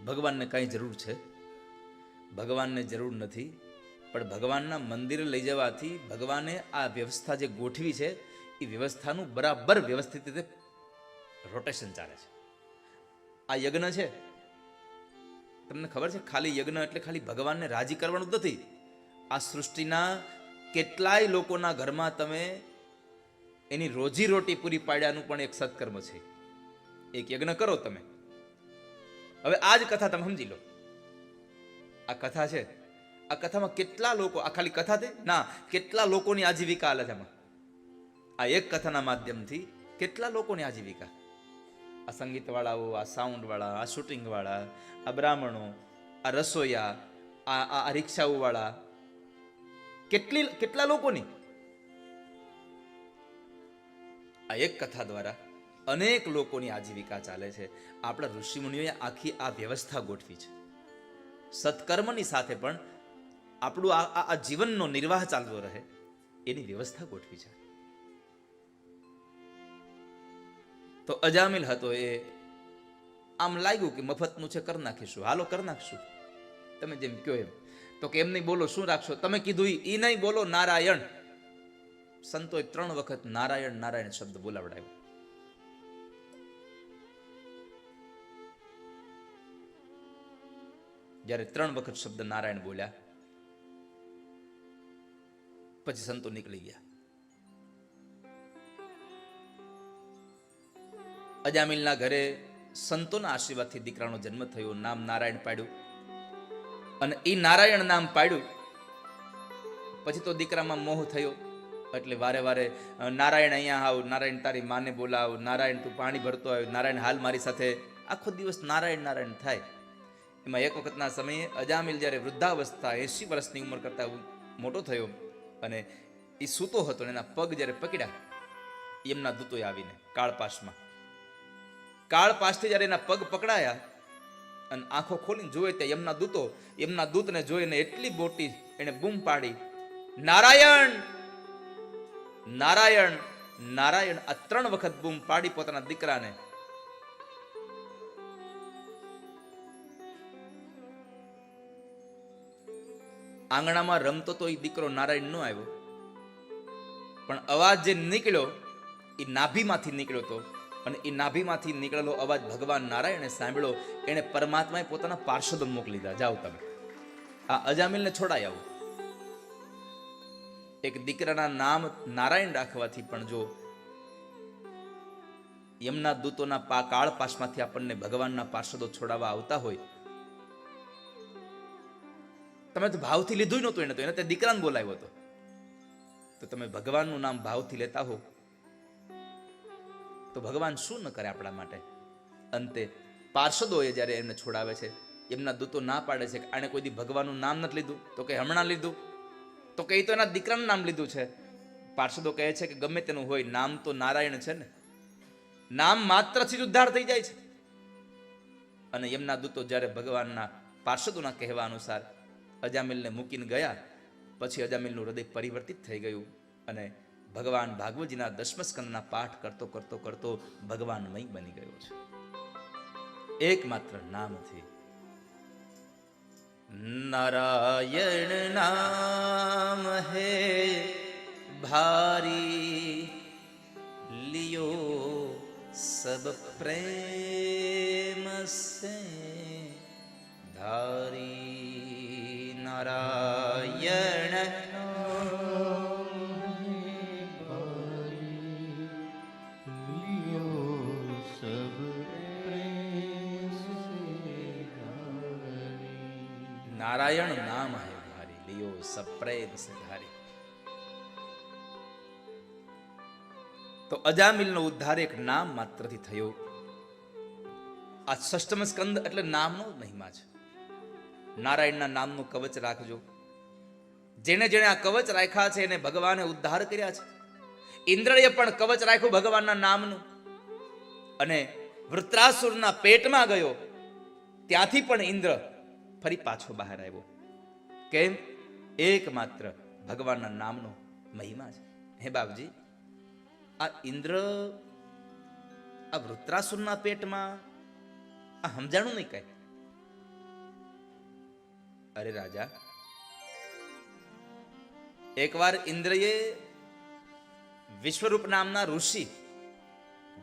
ભગવાનને કાંઈ જરૂર છે? ભગવાનને જરૂર નથી, પણ ભગવાનના મંદિરે લઈ જવાથી ભગવાને આ વ્યવસ્થા જે ગોઠવી છે એ વ્યવસ્થાનું બરાબર વ્યવસ્થિત રીતે રોટેશન ચાલે છે. આ યજ્ઞ છે, તમને ખબર છે, ખાલી યજ્ઞ એટલે ખાલી ભગવાનને રાજી કરવાનું જ નથી. આ સૃષ્ટિના કેટલાય લોકોના ઘરમાં તમે એની રોજી રોટી પૂરી પાડ્યાનું પણ એક સત્કર્મ છે. એક યજ્ઞ કરો તમે. હવે આ જ કથા તમે સમજી લો. આ કથા છે, આ કથામાં કેટલા લોકો, આ ખાલી કથા છે ના, કેટલા લોકોની આજીવિકા હાલે છે એમાં. આ એક કથાના માધ્યમથી કેટલા લોકોની આજીવિકા. આ સંગીત વાળાઓ, આ સાઉન્ડ વાળા, આ શૂટિંગ વાળા, આ બ્રાહ્મણો, આ રસોઈયા, આ રિક્ષાઓ વાળા, કેટલા લોકોની. આ એક કથા દ્વારા અનેક લોકોની આજીવિકા ચાલે છે. આપણા ઋષિમુનિઓએ આખી આ વ્યવસ્થા ગોઠવી છે. સત્કર્મની સાથે પણ આપણું આ જીવનનો નિર્વાહ ચાલતો રહે એની વ્યવસ્થા ગોઠવી છે. તો અજામિલ હતો, એ આમ લાગ્યું કે મફતનું છે, કરી નાખીશું, હાલો કરી નાખશું. તમે જેમ કહો એમ. તો કે એમ નહીં, બોલો શું રાખશો? તમે કીધું એ નહીં, બોલો નારાયણ. સંતોએ 3 વખત નારાયણ નારાયણ શબ્દ બોલાવડાવ્યો. જ્યારે 3 વખત શબ્દ નારાયણ બોલ્યા પછી સંતો નીકળી ગયા. અજામિલના ઘરે સંતોના આશીર્વાદથી દીકરાનો જન્મ થયો. નામ નારાયણ પાડ્યું. અને એ નારાયણ નામ પાડ્યું પછી તો દીકરામાં મોહ થયો. એટલે વારે વારે નારાયણ અહીંયા આવ, નારાયણ તારી માને બોલાવ, નારાયણ તું પાણી ભરતો આવ, નારાયણ હાલ મારી સાથે. આખો દિવસ નારાયણ નારાયણ થાય. એમાં એક વખતના સમયે અજામિલ જ્યારે વૃદ્ધાવસ્થા 80 વર્ષની ઉંમર કરતા મોટો થયો અને એ સૂતો હતો, એના પગ જ્યારે પકડ્યા એમના દૂતોએ આવીને કાળપાશથી જ્યારે એના પગ પકડાયા અને આંખો ખોલીને જોયે ત્યાં એમના દૂતને જોઈને એટલી મોટી એને બૂમ પાડી, નારાયણ નારાયણ નારાયણ. આ 3 વખત બૂમ પાડી પોતાના દીકરાને. આંગણામાં રમતો તો એ દીકરો નારાયણ નો આવ્યો, પણ અવાજ જે નીકળ્યો એ નાભીમાંથી નીકળ્યો હતો. અને એ નાભીમાંથી નીકળેલો અવાજ ભગવાન નારાયણે સાંભળ્યો. એને પરમાત્માએ પોતાના પાર્ષદો મોકલી દીધા, જાઓ તમે આ અજામિલને છોડાઈ આવો. એક દીકરાના નામ નારાયણ રાખવાથી પણ જો એમના દૂતોના કાળ પાશમાંથી આપણને ભગવાનના પાર્ષદો છોડાવવા આવતા હોય, તમે તો ભાવથી લીધું નહોતું એને, તો એને તે દીકરાને બોલાવ્યો હતો. તો તમે ભગવાનનું નામ ભાવથી લેતા હો તો ભગવાન શું ન કરે આપણા માટે. અંતે પાર્ષદોએ જ્યારે એમને છોડાવે છે, એમના દૂતો ના પાડે છે કે આણે કોઈ દી ભગવાનનું નામ નથી લીધું. તો કે હમણાં લીધું. તો કે એ તો એના દીકરાનું નામ લીધું છે. પાર્ષદો કહે છે કે ગમે તેનું હોય, નામ તો નારાયણ છે ને, નામ માત્રથી જ ઉદ્ધાર થઈ જાય છે. અને એમના દૂતો જ્યારે ભગવાનના પાર્ષદોના કહેવા અનુસાર અજામિલને મૂકીને ગયા પછી અજામિલનું હૃદય પરિવર્તિત થઈ ગયું અને ભગવાન ભાગવતજીના 10મ સ્કંદના પાઠ કરતો કરતો કરતો ભગવાનમય બની ગયો છે. એકમાત્ર નામથી. નારાયણ નામ હે ભારી લિયો સબ પ્રેમ સે ધારી. નારાયણ નારાયણ નામ હે ભારી લિયો સબ પ્રેમ સે ધારી. તો અજામિલનો ઉદ્ધાર એક નામ માત્રથી થયો. આ 6મ સ્કંદ એટલે નામનો મહિમા છે. નારાયણના નામનું કવચ રાખજો. જેને જેને આ કવચ રાખ્યા છે એને ભગવાને ઉદ્ધાર કર્યા છે. ઇન્દ્રએ પણ કવચ રાખ્યું ભગવાનના નામનું અને વૃત્રાસુરના પેટમાં ગયો, ત્યાંથી પણ ઇન્દ્ર ફરી પાછો બહાર આવ્યો. કેમ? એકમાત્ર ભગવાનના નામનો મહિમા છે. હે બાપજી, આ ઇન્દ્ર આ વૃત્રાસુરના પેટમાં આ સમજાણું નહીં કઈ. અરે રાજા, એકવાર ઇન્દ્રએ વિશ્વરૂપ નામના ઋષિ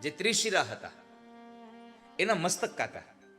જે ત્રિશિરા હતા એના મસ્તક કાપ્યા.